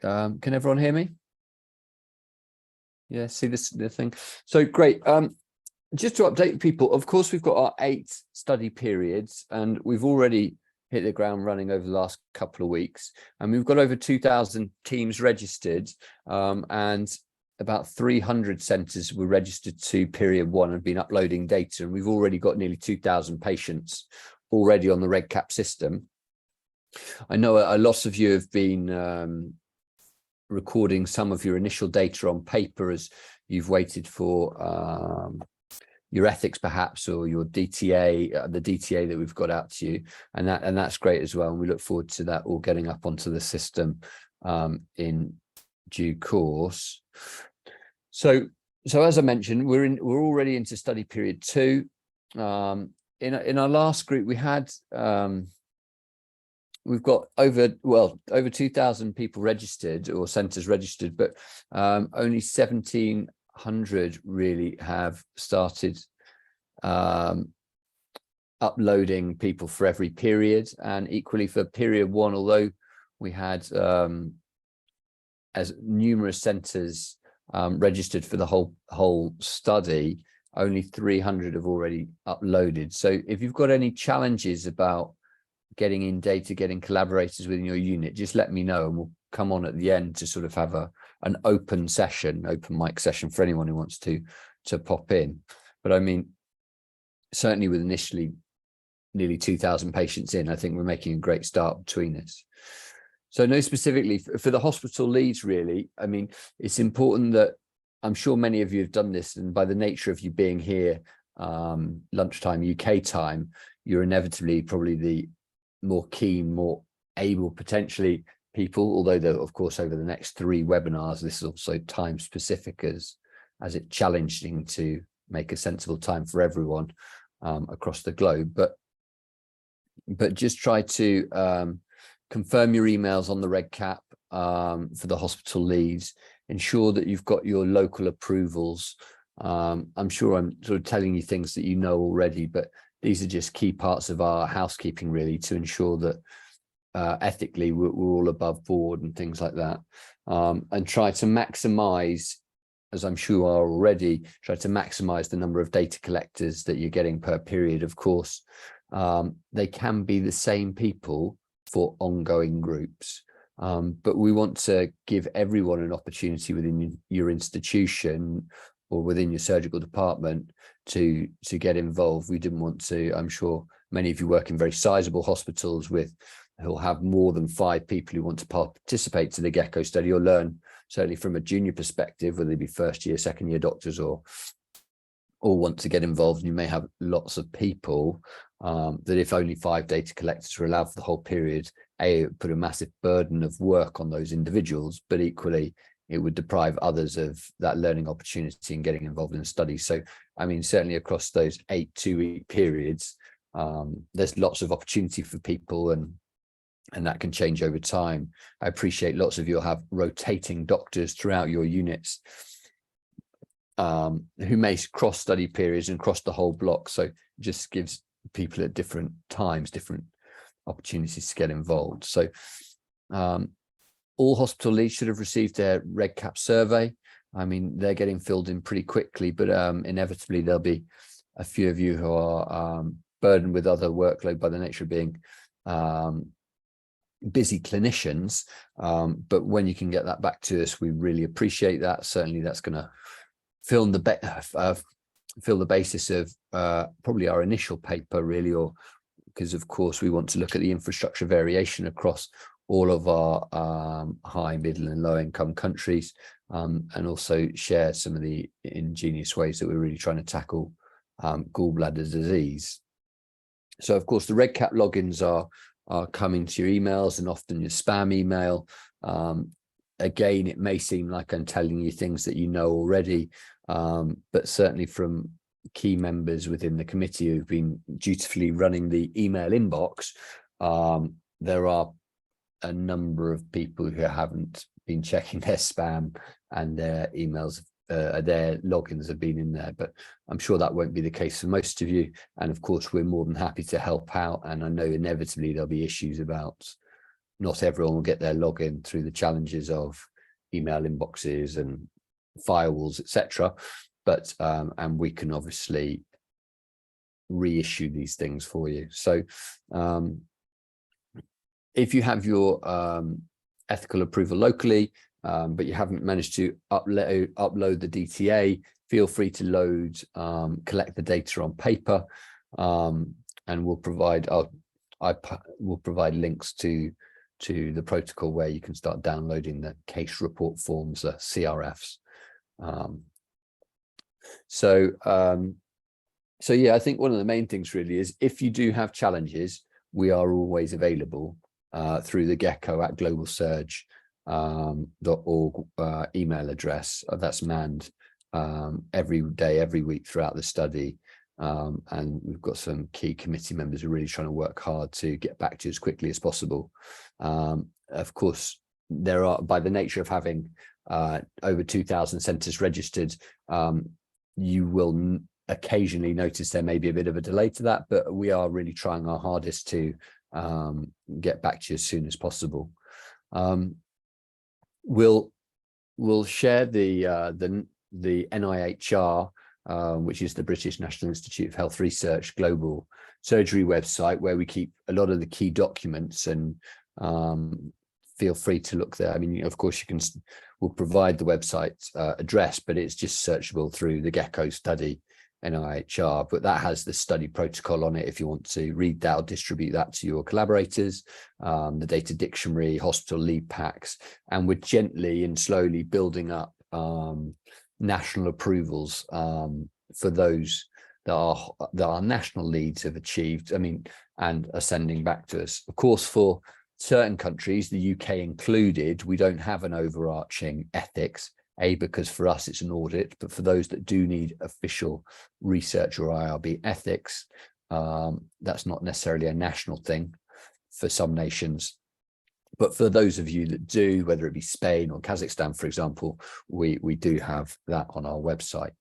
Can everyone hear me? Yeah, see the thing. So great. Just to update people, of course, we've got our 8 study periods, and we've already hit the ground running over the last couple of weeks. And we've got over 2,000 teams registered, and about 300 centres were registered to period 1 and have been uploading data. And we've already got nearly 2,000 patients already on the RegCap system. I know a lot of you have been recording some of your initial data on paper as you've waited for your ethics perhaps, or your DTA, the DTA that we've got out to you, and that's great as well. And we look forward to that all getting up onto the system in due course. So as I mentioned, we're already into study period 2. In our last group, we had we've got over 2,000 people registered, or centres registered, but only 1,700 really have started uploading people for every period. And equally for period 1, although we had as numerous centres registered for the whole study, only 300 have already uploaded. So if you've got any challenges about getting in data, getting collaborators within your unit, just let me know, and we'll come on at the end to sort of have an open mic session for anyone who wants to pop in. But I mean, certainly with initially nearly 2,000 patients in, I think we're making a great start between us. So no, specifically for the hospital leads, really, I mean, it's important that, I'm sure many of you have done this, and by the nature of you being here lunchtime UK time, you're inevitably probably the more keen, more able potentially people, although of course over the next 3 webinars this is also time specific as it's challenging to make a sensible time for everyone across the globe, but just try to confirm your emails on the RegCap for the hospital leads. Ensure that you've got your local approvals. I'm sure I'm sort of telling you things that you know already, but these are just key parts of our housekeeping, really, to ensure that ethically we're all above board and things like that. And try to maximize, as I'm sure you are already, try to maximize the number of data collectors that you're getting per period. Of course, they can be the same people for ongoing groups. But we want to give everyone an opportunity within your institution or within your surgical department to get involved. We didn't want to, I'm sure many of you work in very sizable hospitals who'll have more than 5 people who want to participate to the Gecko study, or learn, certainly from a junior perspective, whether they be first year, second year doctors, or want to get involved. You may have lots of people that if only 5 data collectors were allowed for the whole period, it would put a massive burden of work on those individuals, but equally it would deprive others of that learning opportunity and getting involved in the study. So, I mean, certainly across those 8 2-week periods, there's lots of opportunity for people, and that can change over time. I appreciate lots of you will have rotating doctors throughout your units who may cross study periods and cross the whole block. So it just gives people at different times different opportunities to get involved. So all hospital leads should have received their RegCap survey. I mean, they're getting filled in pretty quickly, but inevitably there'll be a few of you who are burdened with other workload by the nature of being busy clinicians. But when you can get that back to us, we really appreciate that. Certainly that's going to fill the basis of probably our initial paper, really, or because of course we want to look at the infrastructure variation across all of our high, middle and low income countries, and also share some of the ingenious ways that we're really trying to tackle gallbladder disease. So of course the RegCap logins are coming to your emails, and often your spam email. Again, it may seem like I'm telling you things that you know already, but certainly from key members within the committee who've been dutifully running the email inbox, there are a number of people who haven't been checking their spam, and their emails, their logins have been in there. But I'm sure that won't be the case for most of you. And of course, we're more than happy to help out. And I know inevitably there'll be issues about not everyone will get their login through the challenges of email inboxes and firewalls, etc. But and we can obviously reissue these things for you. So if you have your ethical approval locally, but you haven't managed to upload the DTA, feel free to collect the data on paper, and we'll provide I will provide links to the protocol where you can start downloading the case report forms, the CRFs. So yeah, I think one of the main things really is, if you do have challenges, we are always available through the Gecko at globalsurg.org email address. That's manned every day, every week throughout the study. And we've got some key committee members who are really trying to work hard to get back to you as quickly as possible. Of course, there are, by the nature of having over 2,000 centres registered, you will occasionally notice there may be a bit of a delay to that, but we are really trying our hardest to get back to you as soon as possible. We'll share the NIHR, which is the British National Institute of Health Research global surgery website, where we keep a lot of the key documents, and feel free to look there. I mean, of course, we'll provide the website address, but it's just searchable through the Gecko study NIHR, but that has the study protocol on it if you want to read that or distribute that to your collaborators, the data dictionary, hospital lead packs, and we're gently and slowly building up national approvals for those that our national leads have achieved, I mean, and are sending back to us. Of course, for certain countries, the UK included, we don't have an overarching ethics, because for us it's an audit, but for those that do need official research or IRB ethics, that's not necessarily a national thing for some nations. But for those of you that do, whether it be Spain or Kazakhstan, for example, we do have that on our website.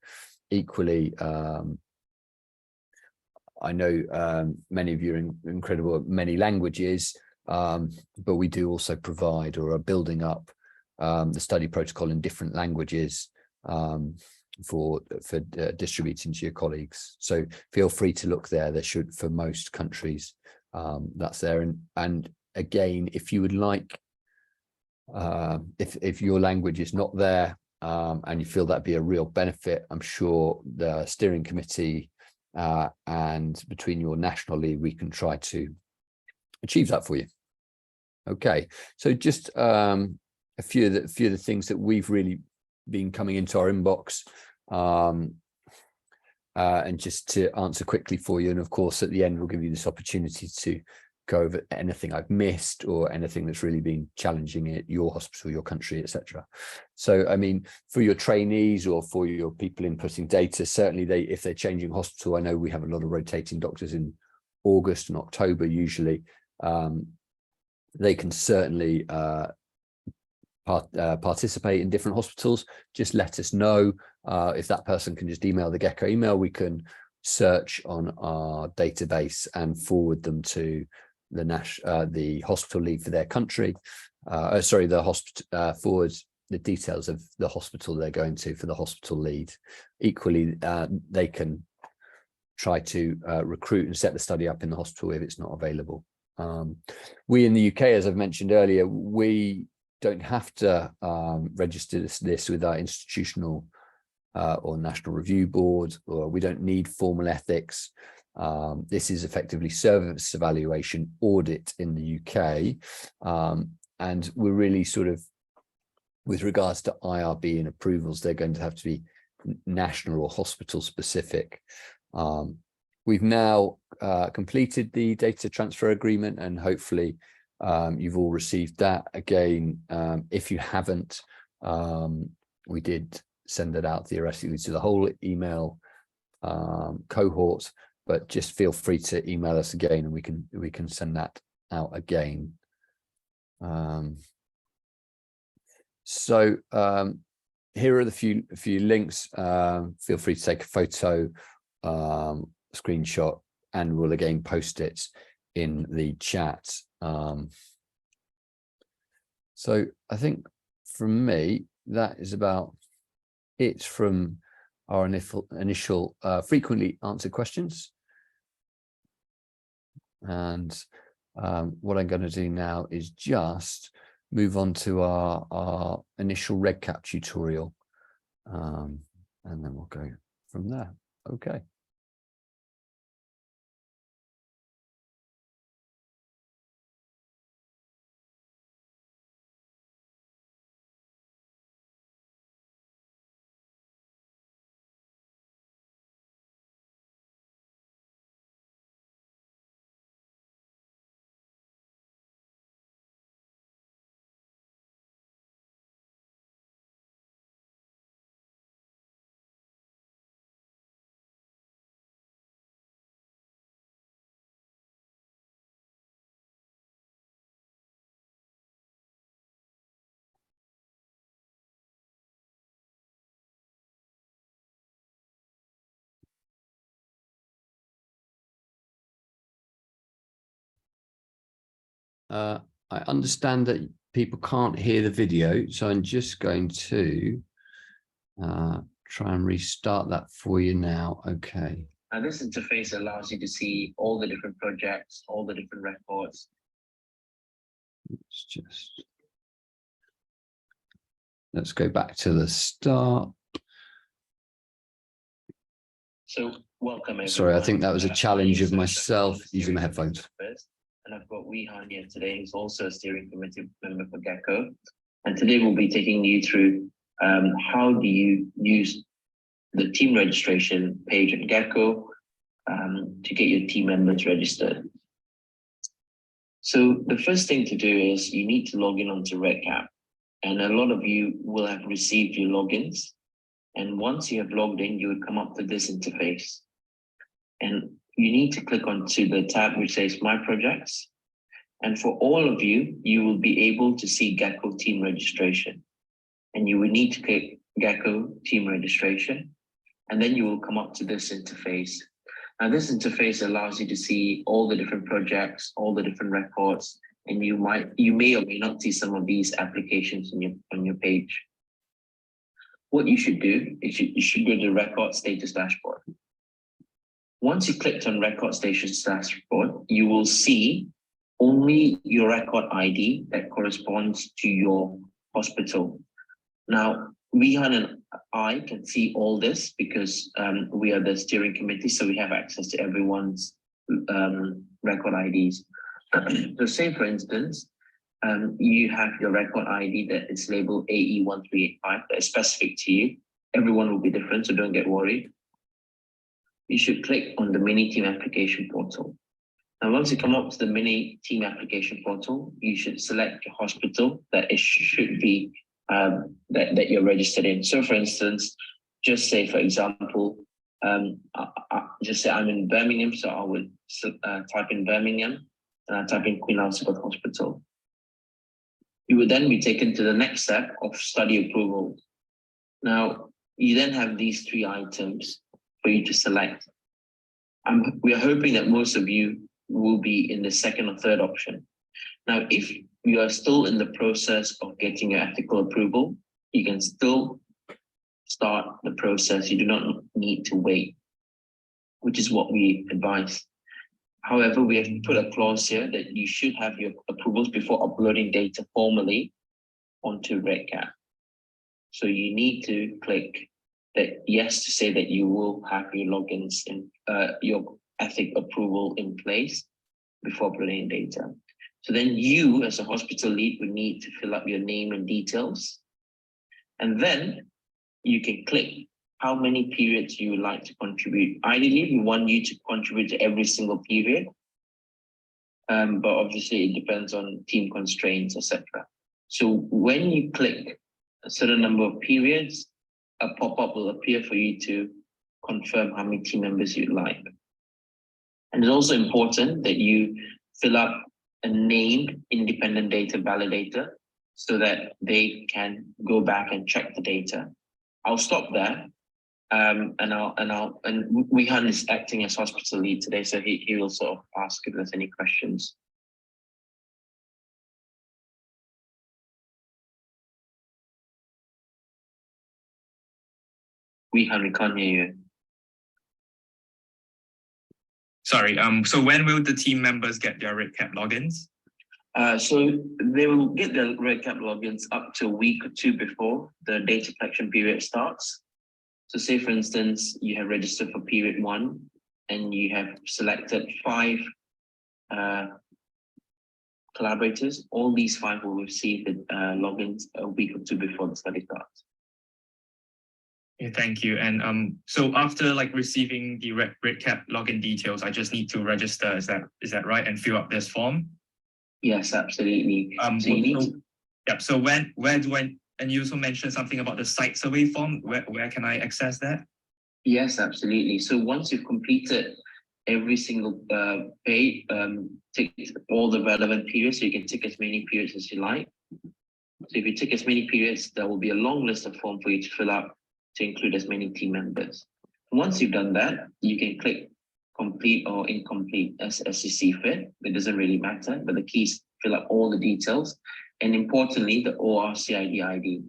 Equally, I know many of you are incredible at many languages, but we do also provide, or are building up, the study protocol in different languages for distributing to your colleagues. So feel free to look there. There should, for most countries, that's there. And again, if you would like, if your language is not there, and you feel that'd be a real benefit, I'm sure the steering committee and between your national lead, we can try to achieve that for you. Okay, so just a few of the things that we've really been coming into our inbox, and just to answer quickly for you. And of course, at the end, we'll give you this opportunity to go over anything I've missed or anything that's really been challenging at your hospital, your country, etc. So, I mean, for your trainees or for your people inputting data, certainly if they're changing hospital, I know we have a lot of rotating doctors in August and October usually. They can certainly participate in different hospitals. Just let us know. If that person can just email the Gecko email, we can search on our database and forward them to the hospital lead for their country. The hospital forwards the details of the hospital they're going to for the hospital lead. Equally, they can try to recruit and set the study up in the hospital if it's not available. We in the UK, as I've mentioned earlier, we don't have to register this with our institutional or national review board, or we don't need formal ethics. This is effectively service evaluation audit in the UK. And we're really sort of, with regards to IRB and approvals, they're going to have to be national or hospital specific. We've now completed the data transfer agreement, and hopefully you've all received that. Again, if you haven't, we did send it out theoretically to the whole email cohort, but just feel free to email us again and we can send that out again. So here are the few links. Feel free to take a photo, screenshot, and we'll again post it in the chat. So I think from me, that is about it from our initial frequently answered questions. And what I'm going to do now is just move on to our initial RegCap tutorial. And then we'll go from there. Okay. I understand that people can't hear the video, so I'm just going to try and restart that for you now. Okay. Now this interface allows you to see all the different projects, all the different records. Let's go back to the start. So welcome everyone. Sorry, I think that was a challenge of myself using my headphones. And I've got Wehan here today, who's also a steering committee member for Gecko. And today we'll be taking you through how do you use the team registration page on Gecko to get your team members registered. So the first thing to do is you need to log in onto RegCap. And a lot of you will have received your logins. And once you have logged in, you would come up to this interface. And you need to click onto the tab which says My Projects. And for all of you, you will be able to see Gecko team registration. And you will need to click Gecko team registration. And then you will come up to this interface. Now this interface allows you to see all the different projects, all the different records, and you may or may not see some of these applications on your page. What you should do is you should go to Record Status Dashboard. Once you clicked on Record Status Dashboard, you will see only your record ID that corresponds to your hospital. Now, Wehan and I can see all this because we are the steering committee, so we have access to everyone's record IDs. So say, for instance, you have your record ID that is labeled AE1385, that is specific to you. Everyone will be different, so don't get worried. You should click on the Mini Team Application Portal. Now, once you come up to the Mini Team Application Portal, you should select your hospital that it should be that you're registered in. So, for instance, just say, for example, just say I'm in Birmingham, so I would type in Birmingham and I type in Queen Elizabeth Hospital. You would then be taken to the next step of study approval. Now, you then have these three items for you to select. We are hoping that most of you will be in the second or third option. Now, if you are still in the process of getting your ethical approval, you can still start the process. You do not need to wait, which is what we advise. However, we have put a clause here that you should have your approvals before uploading data formally onto RegCap. So you need to click that yes to say that you will have your logins in your ethic approval in place before uploading data. So then you, as a hospital lead, would need to fill up your name and details. And then you can click how many periods you would like to contribute. Ideally, we want you to contribute to every single period. But obviously, it depends on team constraints, etc. So when you click a certain number of periods, a pop-up will appear for you to confirm how many team members you'd like. And it's also important that you fill up a named independent data validator so that they can go back and check the data. I'll stop there. And Wehan is acting as hospital lead today, so he will sort of ask if there's any questions. We can't hear you. Sorry, so when will the team members get their RedCap logins? So they will get their RedCap logins up to a week or two before the data collection period starts. So say, for instance, you have registered for period 1 and you have selected 5 collaborators. All these 5 will receive the logins a week or two before the study starts. Yeah, thank you. And so after like receiving the RedCap login details, I just need to register. Is that right? And fill up this form? Yes, absolutely. So you need to... Yep. So where do I? And you also mentioned something about the site survey form. Where can I access that? Yes, absolutely. So once you've completed every single page, tick all the relevant periods. So you can tick as many periods as you like. So if you tick as many periods, there will be a long list of forms for you to fill up to include as many team members. Once you've done that, you can click complete or incomplete as you see fit. It doesn't really matter, but the key is fill up all the details and importantly, the ORCID ID.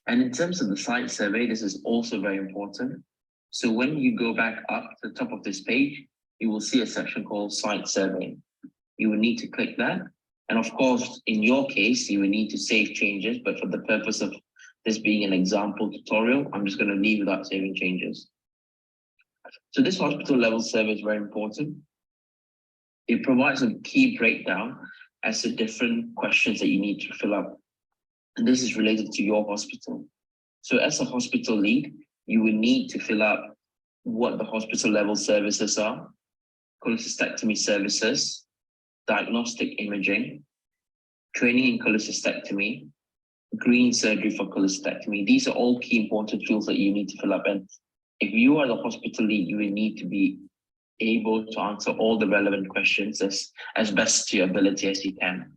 And in terms of the site survey, this is also very important. So when you go back up to the top of this page, you will see a section called site survey. You will need to click that. And of course, in your case, you will need to save changes, but for the purpose of this being an example tutorial, I'm just going to leave without saving changes. So this hospital level survey is very important. It provides a key breakdown as to different questions that you need to fill up. And this is related to your hospital. So as a hospital lead, you will need to fill up what the hospital level services are, cholecystectomy services, diagnostic imaging, training in cholecystectomy, green surgery for cholecystectomy. These are all key important fields that you need to fill up. And if you are the hospital lead, you will need to be able to answer all the relevant questions as best to your ability as you can.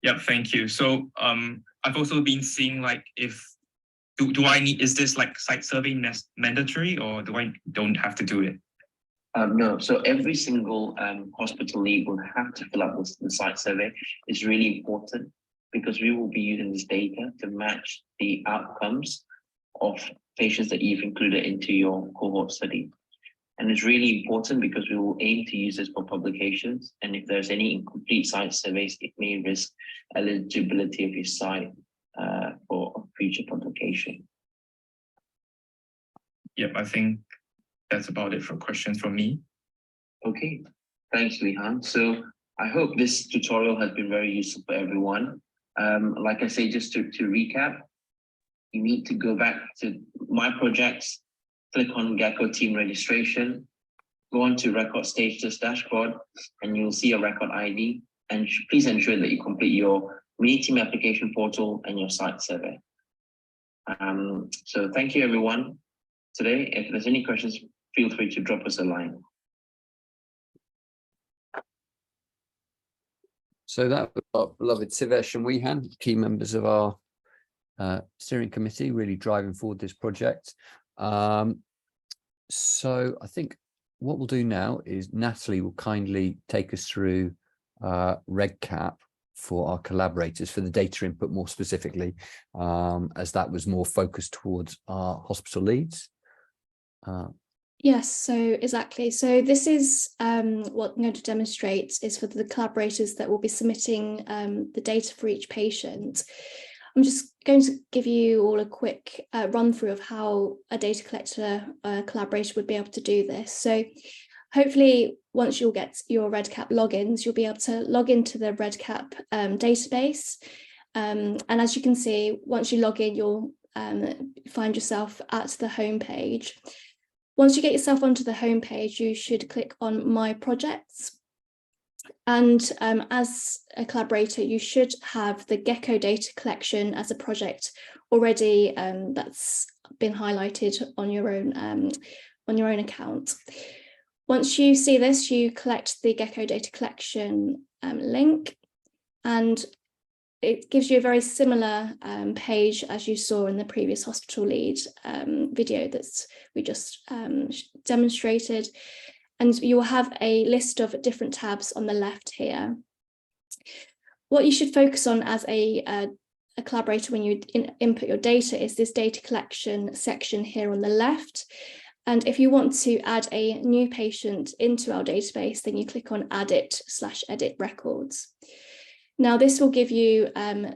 Yep, thank you. So I've also been seeing like do I need, is this like site survey mandatory or don't have to do it? No, so every single hospital lead will have to fill up the site survey. It's really important because we will be using this data to match the outcomes of patients that you've included into your cohort study. And it's really important because we will aim to use this for publications. And if there's any incomplete site surveys, it may risk eligibility of your site for future publication. Yep, I think that's about it for questions from me. Okay, thanks, Lihan. So I hope this tutorial has been very useful for everyone. Like I say, just to recap, you need to go back to My Projects, click on Gecko team registration, go on to record status dashboard, and you'll see a record ID. And please ensure that you complete your mini team application portal and your site survey. So thank you, everyone. Today, if there's any questions, feel free to drop us a line. So that was our beloved Sivesh and Wehan, key members of our steering committee, really driving forward this project. So I think what we'll do now is Natalie will kindly take us through RedCap for our collaborators, for the data input more specifically, as that was more focused towards our hospital leads. Yes, so exactly. So this is what I'm going to demonstrate is for the collaborators that will be submitting the data for each patient. I'm just going to give you all a quick run through of how a data collector collaborator would be able to do this. So hopefully once you'll get your RedCap logins, you'll be able to log into the RedCap database. And as you can see, once you log in, you'll find yourself at the home page. Once you get yourself onto the home page, you should click on My Projects. And as a collaborator, you should have the Gecko data collection as a project already that's been highlighted on your own account. Once you see this, you collect the Gecko data collection link, and it gives you a very similar page as you saw in the previous hospital lead video that we just demonstrated. And you will have a list of different tabs on the left here. What you should focus on as a a collaborator when you input your data is this data collection section here on the left. And if you want to add a new patient into our database, then you click on edit/edit records. Now, this will give you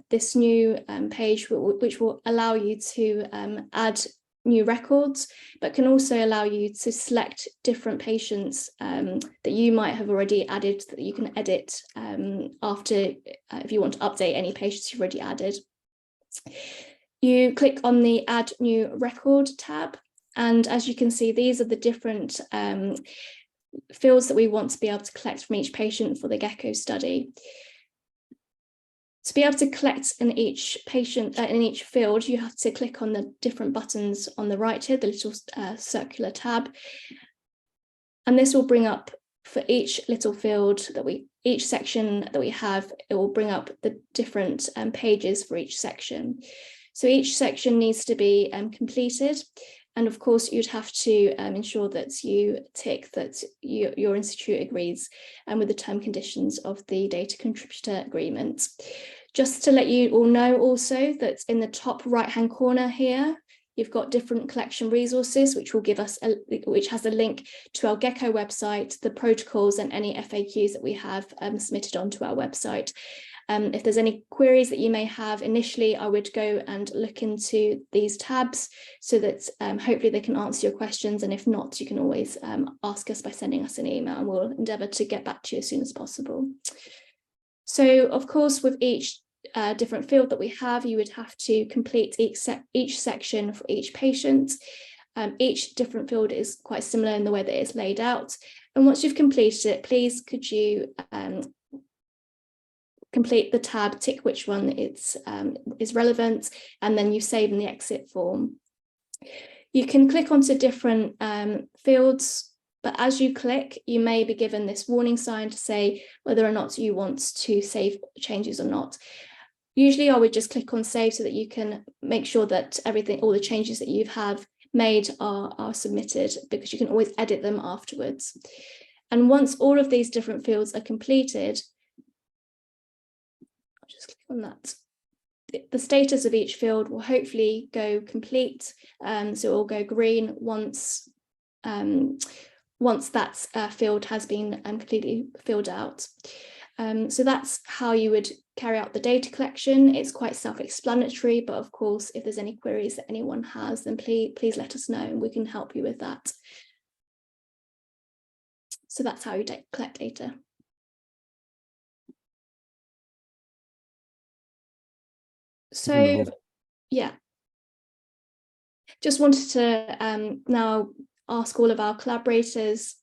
this new page, which will allow you to add new records, but can also allow you to select different patients that you might have already added that you can edit after, if you want to update any patients you've already added. You click on the Add New Record tab, and as you can see, these are the different fields that we want to be able to collect from each patient for the Gecko study. To be able to collect in each patient, in each field, you have to click on the different buttons on the right here, the little circular tab. And this will bring up for each little field each section that we have, it will bring up the different pages for each section. So each section needs to be completed. And of course, you'd have to ensure that you tick that your institute agrees with the term conditions of the data contributor agreement. Just to let you all know also that in the top right-hand corner here, you've got different collection resources, which will give us which has a link to our Gecko website, the protocols and any FAQs that we have submitted onto our website. If there's any queries that you may have initially, I would go and look into these tabs so that hopefully they can answer your questions. And if not, you can always ask us by sending us an email, and we'll endeavour to get back to you as soon as possible. So, of course, with each different field that we have, you would have to complete each section for each patient. Each different field is quite similar in the way that it's laid out. And once you've completed it, please could you complete the tab, tick which one is relevant, and then you save in the exit form. You can click onto different fields, but as you click, you may be given this warning sign to say whether or not you want to save changes or not. Usually I would just click on save so that you can make sure that all the changes that you have made are submitted, because you can always edit them afterwards. And once all of these different fields are completed, just click on that. The status of each field will hopefully go complete, so it will go green once that field has been completely filled out. So that's how you would carry out the data collection. It's quite self-explanatory, but of course, if there's any queries that anyone has, then please let us know and we can help you with that. So that's how you collect data. So, yeah, just wanted to now ask all of our collaborators,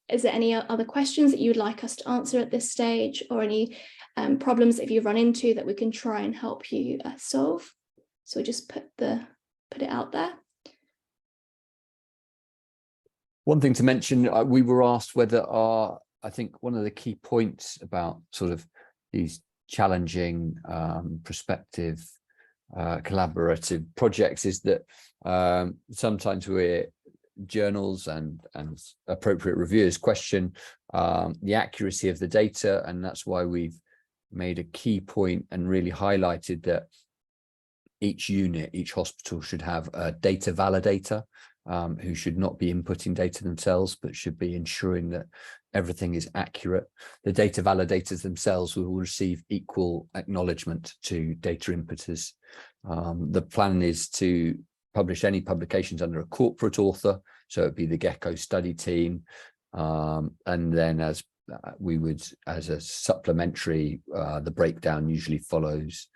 is there any other questions that you'd like us to answer at this stage, or any problems that you've run into that we can try and help you solve? So just put it out there. One thing to mention, we were asked whether I think one of the key points about sort of these challenging prospective collaborative projects is that sometimes journals and appropriate reviewers question the accuracy of the data, and that's why we've made a key point and really highlighted that each unit, each hospital should have a data validator who should not be inputting data themselves, but should be ensuring that everything is accurate. The data validators themselves will receive equal acknowledgement to data inputters. The plan is to publish any publications under a corporate author, so it'd be the Gecko study team, and then as a supplementary, the breakdown usually follows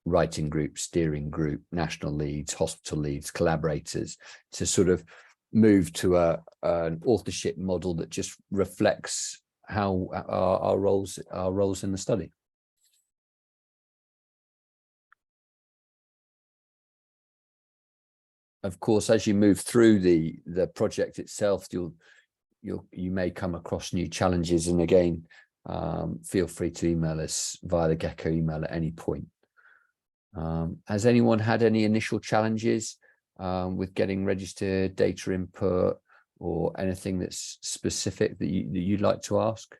writing group, steering group, national leads, hospital leads, collaborators, to sort of move to an authorship model that just reflects how our roles in the study. Of course, as you move through the project itself, you may come across new challenges, and again, feel free to email us via the Gecko email at any point. Has anyone had any initial challenges with getting registered, data input, or anything that's specific that you'd like to ask?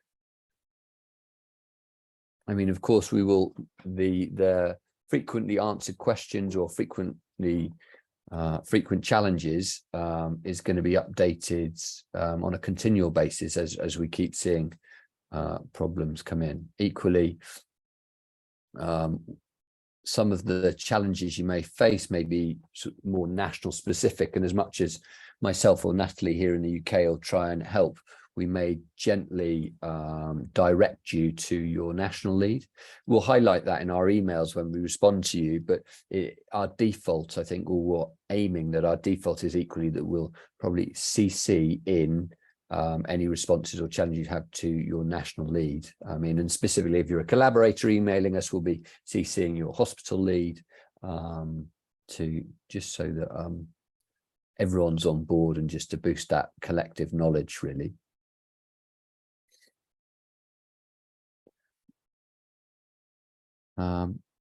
I mean, of course, we will. The frequently answered questions or frequent challenges is going to be updated on a continual basis as we keep seeing problems come in. Equally, some of the challenges you may face may be more national specific, and as much as myself or Natalie here in the UK will try and help, we may gently direct you to your national lead. We'll highlight that in our emails when we respond to you, but our default, I think, or we're aiming that our default is equally that we'll probably CC in any responses or challenges you have to your national lead. I mean, and specifically if you're a collaborator emailing us, we'll be CCing your hospital lead to just so that everyone's on board and just to boost that collective knowledge, really.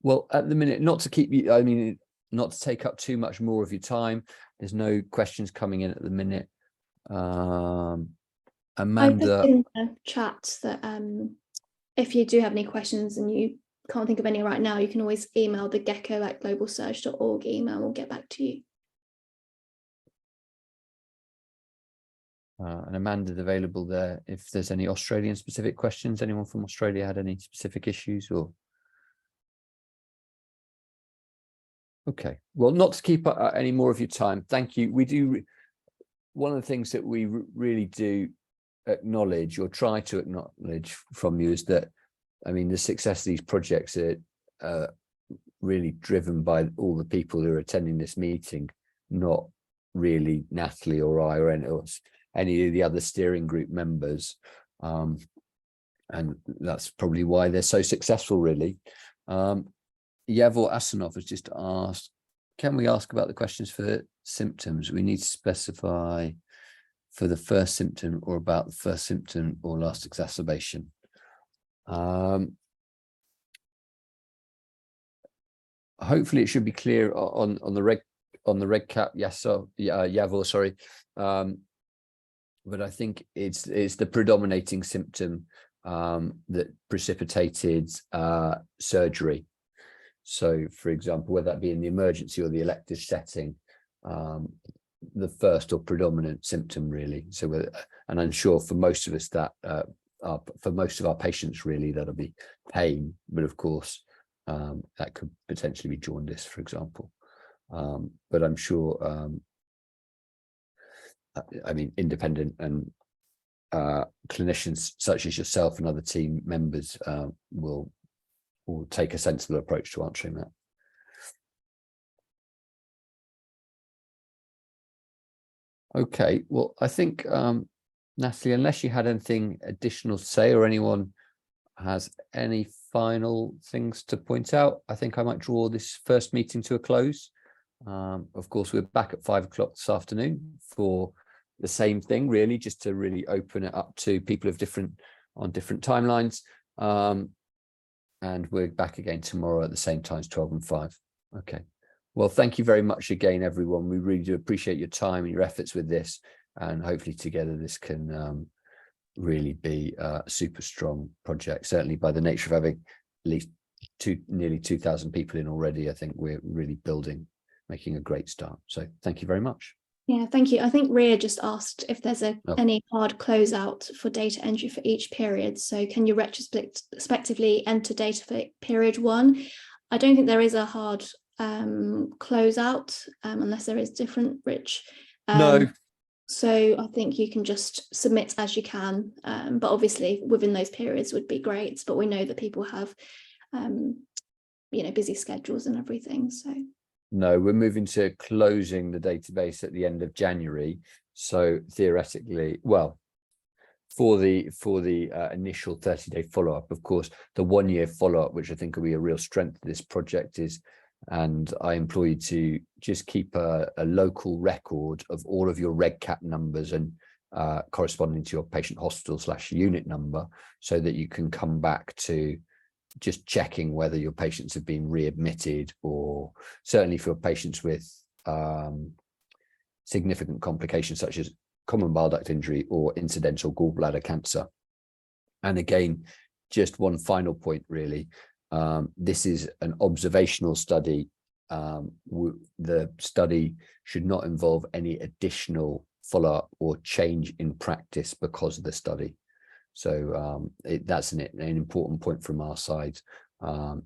Well, at the minute, not to keep you, I mean, not to take up too much more of your time. There's no questions coming in at the minute. Amanda, I put in the chat that if you do have any questions and you can't think of any right now, you can always email the gecko@globalsurg.org email. We'll get back to you. and Amanda's available there if there's any Australian specific questions. Anyone from Australia had any specific issues or? Okay, well, not to keep any more of your time. Thank you. We do, one of the things that we really do acknowledge or try to acknowledge from you is that, I mean, the success of these projects are really driven by all the people who are attending this meeting, not really Natalie or I or any of the other steering group members. And that's probably why they're so successful, really. Yavor Asanov has just asked, can we ask about the questions for symptoms? We need to specify for the first symptom or about the first symptom or last exacerbation. Hopefully it should be clear on the reg cap. Yes, so Yavor, sorry. But I think it's the predominating symptom that precipitated surgery. So, for example, whether that be in the emergency or the elective setting, the first or predominant symptom, really. So, and I'm sure for most of us that, for most of our patients, really, that'll be pain. But of course, that could potentially be jaundice, for example. But I'm sure, I mean, independent and clinicians such as yourself and other team members will take a sensible approach to answering that. Okay, well, I think, Natalie, unless you had anything additional to say or anyone has any final things to point out, I think I might draw this first meeting to a close. Of course, we're back at 5 o'clock this afternoon for the same thing, really, just to really open it up to people of on different timelines. And we're back again tomorrow at the same times, 12 and 5. Okay. Well, thank you very much again, everyone. We really do appreciate your time and your efforts with this. And hopefully together this can really be a super strong project. Certainly by the nature of having at least nearly 2,000 people in already, I think we're really making a great start. So thank you very much. Yeah, thank you. I think Ria just asked if there's any hard closeout for data entry for each period. So can you retrospectively enter data for period 1? I don't think there is a hard closeout unless there is different, Rich. No. So I think you can just submit as you can, but obviously within those periods would be great. But we know that people have, busy schedules and everything. So. No, we're moving to closing the database at the end of January. So theoretically, well, for the initial 30-day follow-up, of course, the 1-year follow-up, which I think will be a real strength of this project is, and I implore you to just keep a local record of all of your reg cap numbers and corresponding to your patient hospital / unit number, so that you can come back to just checking whether your patients have been readmitted, or certainly for patients with significant complications such as common bile duct injury or incidental gallbladder cancer. And again, just one final point, really. This is an observational study. The study should not involve any additional follow-up or change in practice because of the study. So that's an important point from our side.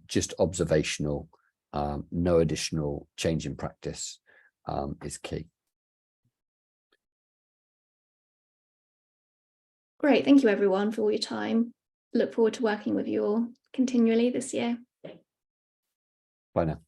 Just observational, no additional change in practice is key. Great, thank you everyone for all your time. Look forward to working with you all continually this year. Bye now.